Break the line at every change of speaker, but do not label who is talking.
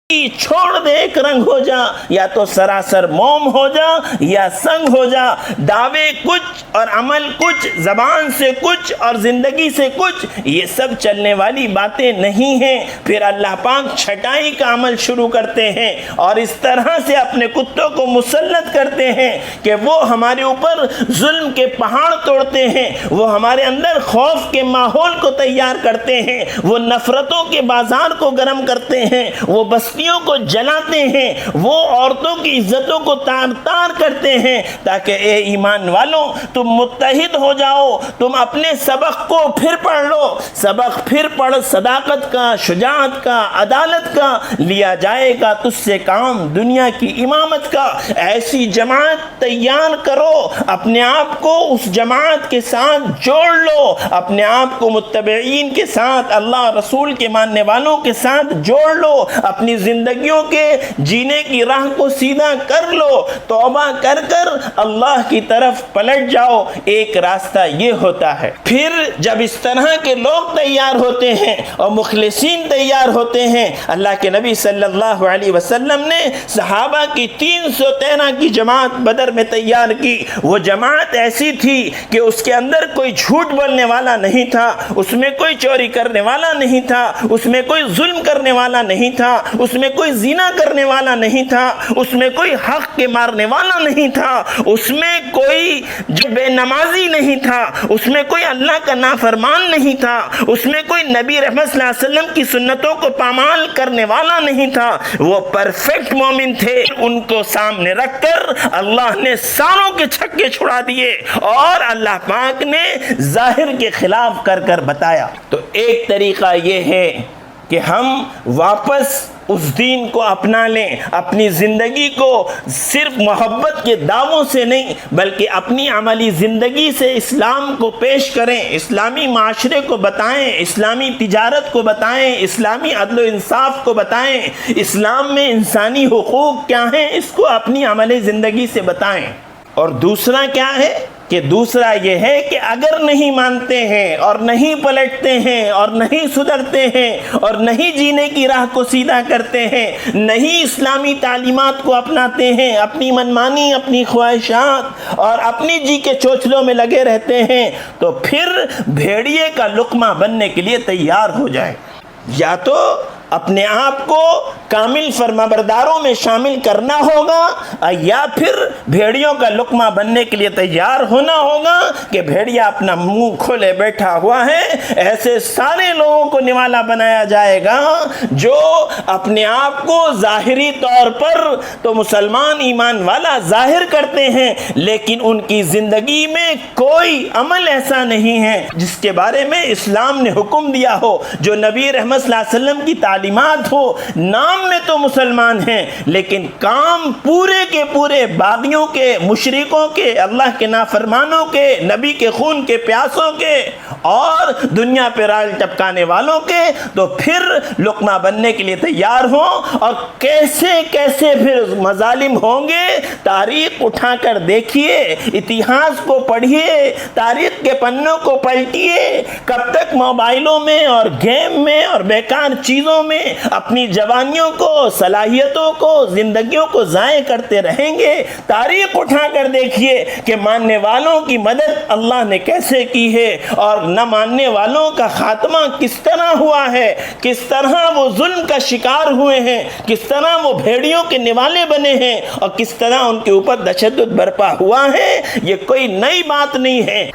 چھوڑ دے ایک رنگ ہو جا، یا تو سراسر موم ہو جا یا سنگ ہو جا، دعوے کچھ اور عمل کچھ، زبان سے کچھ اور زندگی سے کچھ، یہ سب چلنے والی باتیں نہیں ہیں۔ پھر اللہ پاک چھٹائی کا عمل شروع کرتے ہیں اور اس طرح سے اپنے کتوں کو مسلط کرتے ہیں کہ وہ ہمارے اوپر ظلم کے پہاڑ توڑتے ہیں، وہ ہمارے اندر خوف کے ماحول کو تیار کرتے ہیں، وہ نفرتوں کے بازار کو گرم کرتے ہیں، وہ بستیوں کو جلاتے ہیں، وہ عورتوں کی عزتوں کو تار تار کرتے ہیں، تاکہ اے ایمان والوں تم متحد ہو جاؤ، تم اپنے سبق کو پھر پڑھ لو۔ سبق پھر پڑھ، صداقت کا، شجاعت کا، عدالت کا، لیا جائے گا تجھ سے کام دنیا کی امامت کا۔ ایسی جماعت تیار کرو، اپنے آپ کو اس جماعت کے ساتھ جوڑ لو، اپنے آپ کو متبعین کے ساتھ، اللہ رسول کے ماننے والوں کے ساتھ جوڑ لو، اپنی زندگیوں کے جینے کی راہ کو سیدھا کر لو، توبہ کر کر اللہ کی طرف پلٹ جاؤ۔ ایک راستہ یہ ہوتا ہے۔ پھر جب اس طرح کے لوگ تیار ہوتے ہیں اور مخلصین تیار ہوتے ہیں، اللہ کے نبی صلی اللہ علیہ وسلم نے صحابہ کی 313 کی جماعت بدر میں تیار کی۔ وہ جماعت ایسی تھی کہ اس کے اندر کوئی جھوٹ بولنے والا نہیں تھا، اس میں کوئی چوری کرنے والا نہیں تھا، اس میں کوئی ظلم کرنے والا نہیں تھا، اس میں کوئی زنا کرنے والا نہیں تھا، اس میں کوئی حق کے مارنے والا نہیں تھا، اس میں کوئی جو بے نمازی نہیں تھا، اس میں کوئی اللہ کا نافرمان نہیں تھا، اس میں کوئی نبی رحمت صلی اللہ علیہ وسلم کی سنتوں کو پامال کرنے والا نہیں تھا۔ وہ پرفیکٹ مومن تھے۔ ان کو سامنے رکھ کر اللہ نے ساروں کے چھکے چھڑا دیے اور اللہ پاک نے ظاہر کے خلاف کر کر بتایا۔ تو ایک طریقہ یہ ہے کہ ہم واپس اس دین کو اپنا لیں، اپنی زندگی کو صرف محبت کے دعووں سے نہیں بلکہ اپنی عملی زندگی سے اسلام کو پیش کریں، اسلامی معاشرے کو بتائیں، اسلامی تجارت کو بتائیں، اسلامی عدل و انصاف کو بتائیں، اسلام میں انسانی حقوق کیا ہیں اس کو اپنی عملی زندگی سے بتائیں۔ اور دوسرا کیا ہے کہ دوسرا یہ ہے کہ اگر نہیں مانتے ہیں اور نہیں پلٹتے ہیں اور نہیں سدھرتے ہیں اور نہیں جینے کی راہ کو سیدھا کرتے ہیں، نہیں اسلامی تعلیمات کو اپناتے ہیں، اپنی منمانی، اپنی خواہشات اور اپنی جی کے چوچلوں میں لگے رہتے ہیں، تو پھر بھیڑیے کا لقمہ بننے کے لیے تیار ہو جائیں۔ یا تو اپنے آپ کو کامل فرمانبرداروں میں شامل کرنا ہوگا یا پھر بھیڑیوں کا لقمہ بننے کے لیے تیار ہونا ہوگا کہ بھیڑیا اپنا منہ کھولے بیٹھا ہوا ہے، ایسے سارے لوگوں کو نوالا بنایا جائے گا جو اپنے آپ کو ظاہری طور پر تو مسلمان ایمان والا ظاہر کرتے ہیں لیکن ان کی زندگی میں کوئی عمل ایسا نہیں ہے جس کے بارے میں اسلام نے حکم دیا ہو، جو نبی رحمت صلی اللہ علیہ وسلم کی تعلیمات ہو۔ نام میں تو مسلمان ہیں لیکن کام پورے کے پورے باغیوں کے، مشرکوں کے، اللہ کے نافرمانوں کے، نبی کے خون کے پیاسوں کے اور دنیا پہ رال ٹپکانے والوں کے۔ تو پھر لقمہ بننے کے لیے تیار ہوں، اور کیسے کیسے پھر مظالم ہوں گے تاریخ اٹھا کر دیکھیے، اتہاس کو پڑھیے، تاریخ کے پنوں کو پلٹیے۔ کب تک موبائلوں میں اور گیم میں اور بیکار چیزوں میں اپنی جوانیوں کو، صلاحیتوں کو، زندگیوں کو ضائع کرتے رہیں گے؟ تاریخ اٹھا کر دیکھیے کہ ماننے والوں کی مدد اللہ نے کیسے کی ہے اور نہ ماننے والوں کا خاتمہ کس طرح ہوا ہے، کس طرح وہ ظلم کا شکار ہوئے ہیں، کس طرح وہ بھیڑیوں کے نوالے بنے ہیں اور کس طرح ان کے اوپر تشدد برپا ہوا ہے۔ یہ کوئی نئی بات نہیں ہے۔